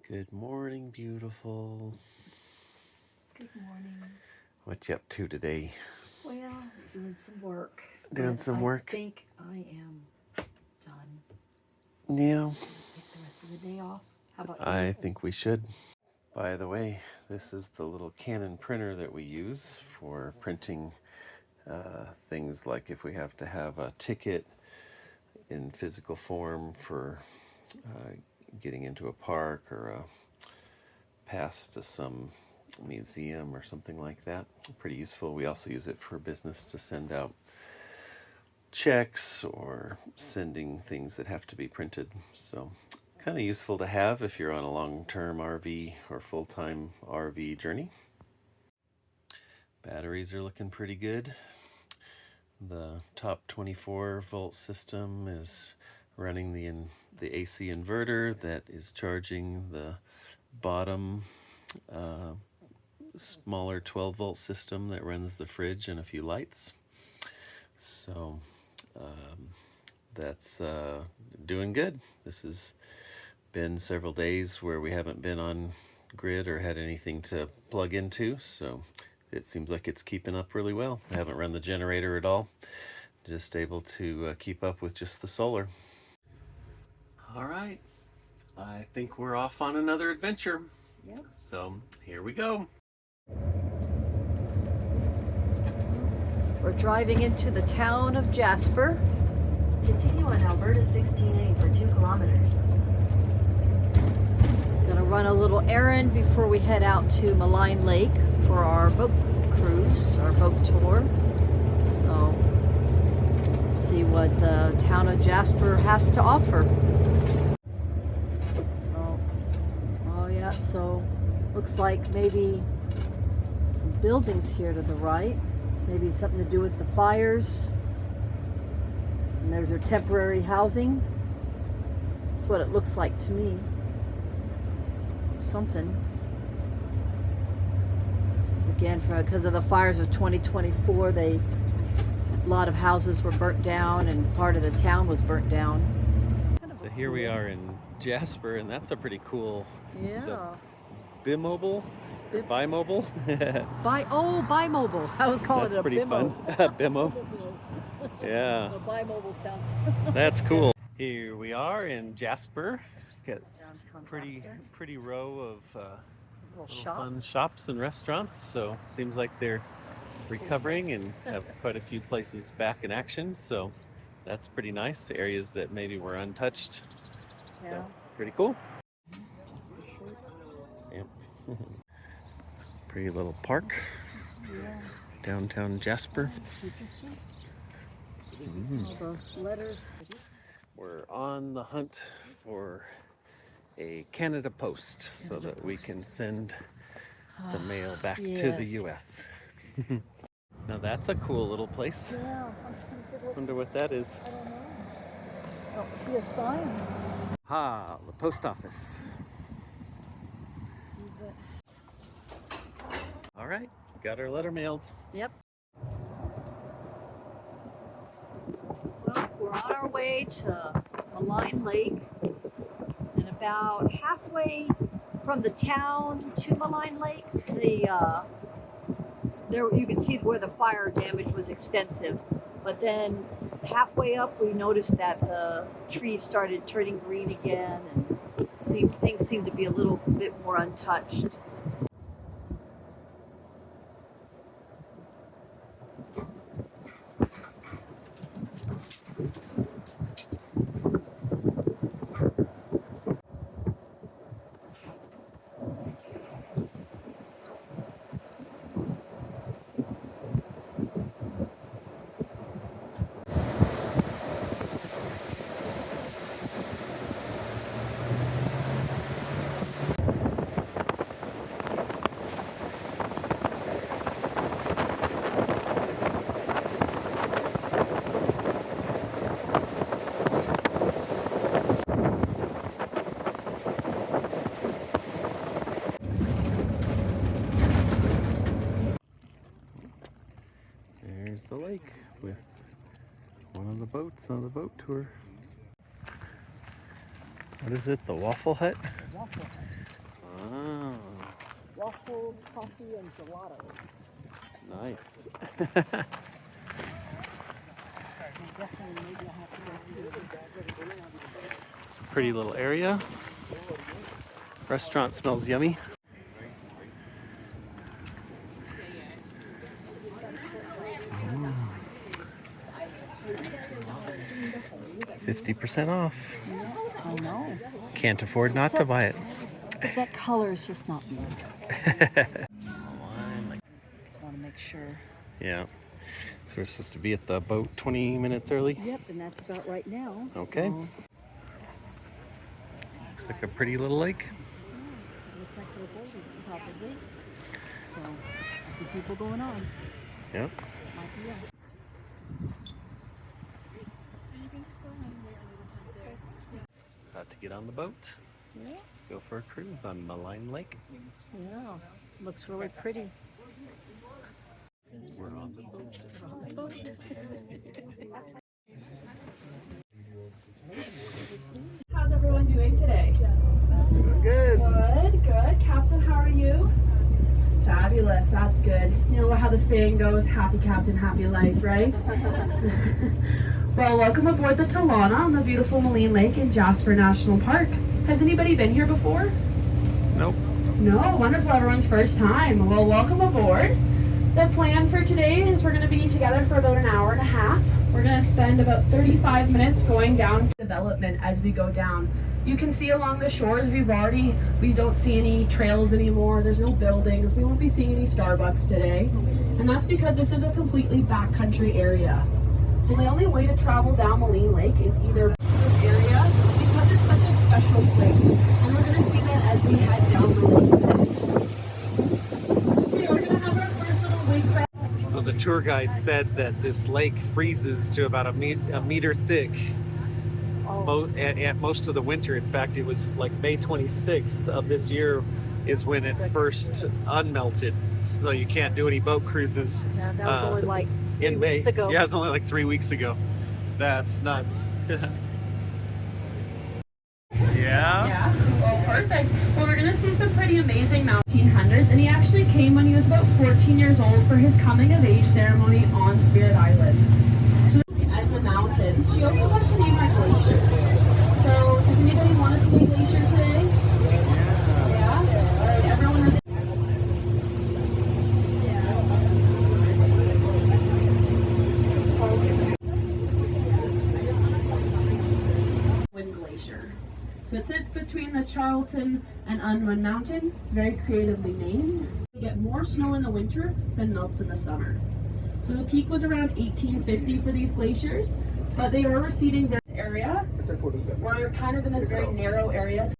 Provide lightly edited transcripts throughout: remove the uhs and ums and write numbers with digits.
Good morning, beautiful. Good morning. What you up to today? Well, I was doing some work. Doing some work? I think I am done. Yeah. Take the rest of the day off. How about you? I think we should. By the way, this is the little Canon printer that we use for printing things like if we have to have a ticket in physical form for getting into a park or a pass to some museum or something like that. Pretty useful. We also use it for business to send out checks or sending things that have to be printed. So kind of useful to have if you're on a long-term RV or full-time RV journey. Batteries are looking pretty good. The top 24 volt system is running the AC inverter that is charging the bottom smaller 12 volt system that runs the fridge and a few lights. So that's doing good. This has been several days where we haven't been on grid or had anything to plug into, so it seems like it's keeping up really well. I haven't run the generator at all, just able to keep up with just the solar. All right, I think we're off on another adventure. Yep. So here we go. We're driving into the town of Jasper. Continue on Alberta 16A for 2 kilometers. Gonna run a little errand before we head out to Maligne Lake for our boat cruise, our boat tour. So, see what the town of Jasper has to offer. So, oh yeah, so looks like maybe some buildings here to the right. Maybe something to do with the fires. And there's our temporary housing. That's what it looks like to me. Something. Again, because of the fires of 2024, a lot of houses were burnt down and part of the town was burnt down. So here we are in Jasper, and that's a pretty cool bimobile. Bimobile? Bimobile. I was calling it a pretty bimmo. Fun. Bimmo. Yeah. A bimobile sounds. That's cool. Here we are in Jasper. Got Jasper. pretty row of Little fun shops and restaurants. So seems like they're recovering and have quite a few places back in action. So that's pretty nice. Areas that maybe were untouched. So Yeah. pretty cool. Yep. Pretty little park. Yeah. Downtown Jasper. All the letters. We're on the hunt for a Canada Post so that we can send some mail back to the US. Now that's a cool little place. Yeah. Wonder what that is. I don't know. I don't see a sign. Ah, the post office. All right, got our letter mailed. Yep. Well, we're on our way to Maligne Lake, and about halfway from the town to Maligne Lake, there you can see where the fire damage was extensive. But then halfway up, we noticed that the trees started turning green again, and things seemed to be a little bit more untouched. There's the lake with one of the boats on the boat tour. What is it, the Waffle Hut? Waffle Hut. Oh, Waffles, coffee, and gelato. nice. I'm guessing maybe I'll have to go through. It's a pretty little area. Restaurant smells yummy. 50% off. I know. Can't afford not to buy it. But that color is just not me. Just want to make sure. Yeah. So we're supposed to be at the boat 20 minutes early. Yep, and that's about right now. Okay. So. Looks like a pretty little lake. Yeah, looks like they're boating, probably. So, I see people going on. Yep. Might be it. About to get on the boat. Yeah. Go for a cruise on Maligne Lake. Yeah. Looks really pretty. We're on the boat. How's everyone doing today? Doing good. Good, good. Captain, how are you? Fabulous, that's good. You know how the saying goes, happy captain, happy life, right? Well, welcome aboard the Talana on the beautiful Maligne Lake in Jasper National Park. Has anybody been here before? Nope. No, wonderful, everyone's first time. Well, welcome aboard. The plan for today is we're going to be together for about an hour and a half. We're going to spend about 35 minutes going down to development as we go down. You can see along the shores we don't see any trails anymore. There's no buildings. We won't be seeing any Starbucks today. And that's because this is a completely backcountry area. So the only way to travel down Maligne Lake is either to this area because it's such a special place. And we're going to see that as we head down the lake. Okay, we're going to have our first little wake back. So the tour guide said that this lake freezes to about a meter thick at most of the winter. In fact, it was like May 26th of this year is when it first unmelted. So you can't do any boat cruises. Yeah, that was only like 3 in May. weeks ago. Yeah, it was only like 3 weeks ago. That's nuts. Yeah. Yeah, well, perfect. Well, we're going to see some pretty amazing 1900s, and he actually came when he was about 14 years old for his coming of age ceremony on Spirit Island. So at the mountain, she also got to name our glaciers. So does anybody want to see a glacier today? Yeah? All right, everyone has... Glacier. So it sits between the Charlton and Unwin Mountains. It's very creatively named. We get more snow in the winter than melts in the summer. So the peak was around 1850 for these glaciers, but they are receding this area. We're kind of in this very narrow area.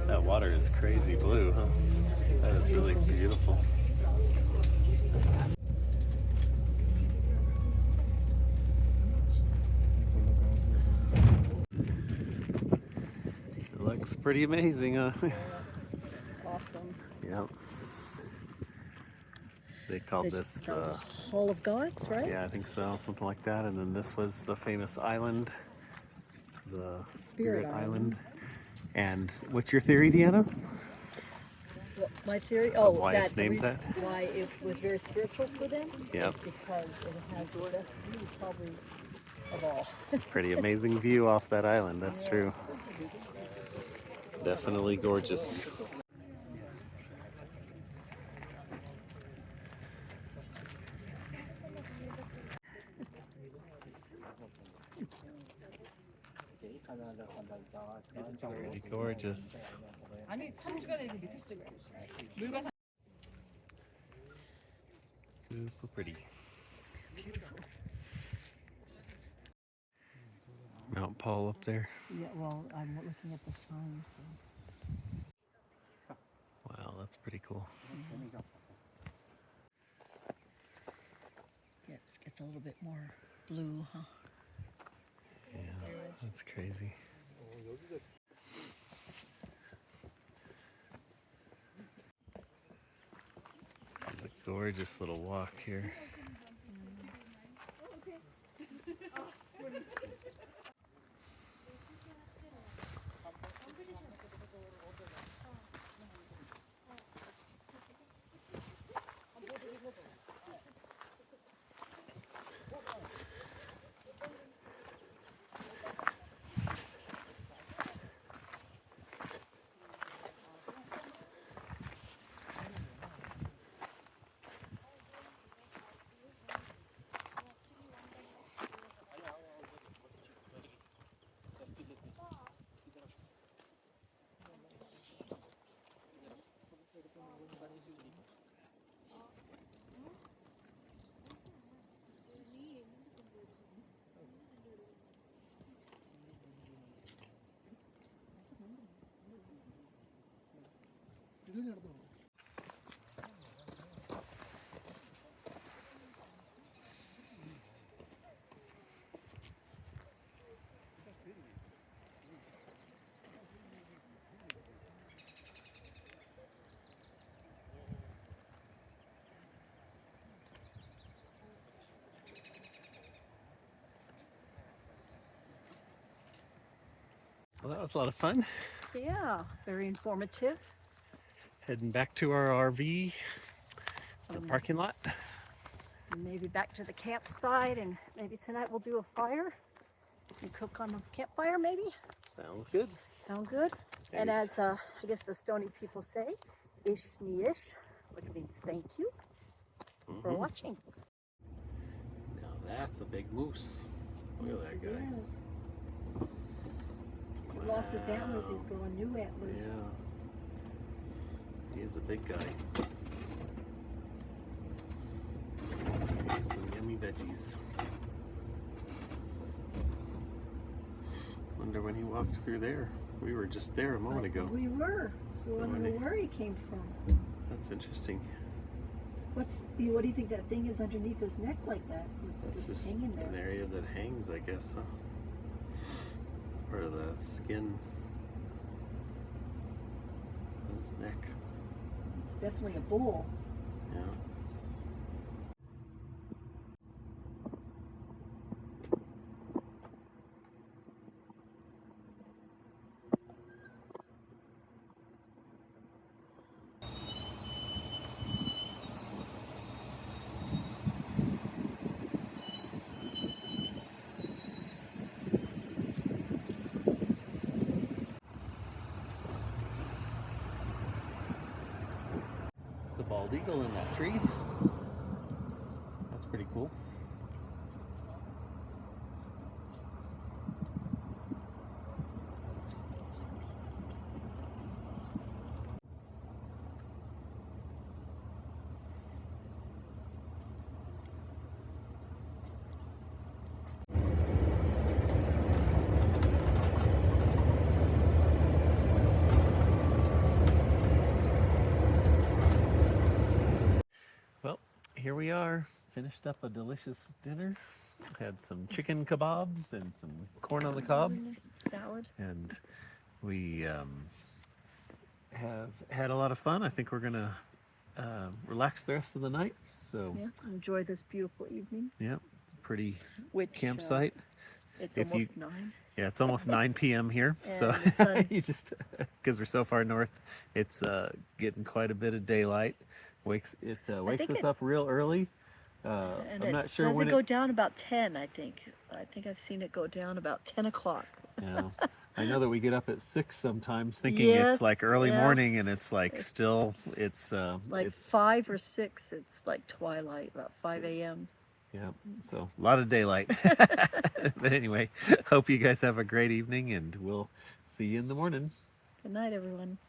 That water is crazy blue, huh? That is really beautiful. It looks pretty amazing, huh? Awesome. Yep. They called this the Hall of Gods, right? Yeah, I think so, something like that. And then this was the famous island, the Spirit Island. And what's your theory, Deanna? Well, my theory, why that it's named the reason that? why it was very spiritual for them. Yeah. Is because it has the best view probably of all. Pretty amazing view off that island, that's true. Definitely gorgeous. Pretty gorgeous. Super pretty. Beautiful. Mount Paul up there. Yeah, well, I'm looking at the sign. So. Wow, that's pretty cool. Yeah, this gets a little bit more blue, huh? Yeah, that's crazy. It's a gorgeous little walk here. Well, that was a lot of fun. Yeah, very informative. Heading back to our RV, the parking lot. And maybe back to the campsite, and maybe tonight we'll do a fire and cook on the campfire, maybe. Sounds good. Sound good? And as I guess the Stony people say, ish ni ish, which means thank you for watching. Now that's a big moose. Look at that guy. He lost his antlers, he's growing new antlers. Yeah. He is a big guy. Some yummy veggies. Wonder when he walked through there. We were just there a moment ago. We were. So I don't know where he came from. That's interesting. What do you think that thing is underneath his neck like that? That's Just hanging there. an area that hangs, I guess, huh? Part of the skin on his neck. It's definitely a bull. Yeah. The bald eagle in that tree. That's pretty cool. Well, here we are. Finished up a delicious dinner. Had some chicken kebabs and some corn on the cob. Salad. And we have had a lot of fun. I think we're gonna relax the rest of the night. So Yeah, enjoy this beautiful evening. yeah, it's a pretty Which campsite. It's If you- almost 9. Yeah, it's almost 9 p.m. here, so And the sun's- you just because we're so far north, it's getting quite a bit of daylight. Wakes think us up real early. And I'm not sure does when it go down about 10, I think. I think I've seen it go down about 10 o'clock. Yeah, I know that we get up at 6 sometimes, thinking Yes, it's like early yeah. morning, and it's like It's still Like it's 5 or 6, it's like twilight, about 5 a.m. yeah, so a lot of daylight. But anyway, hope you guys have a great evening, and we'll see you in the morning. Good night, everyone.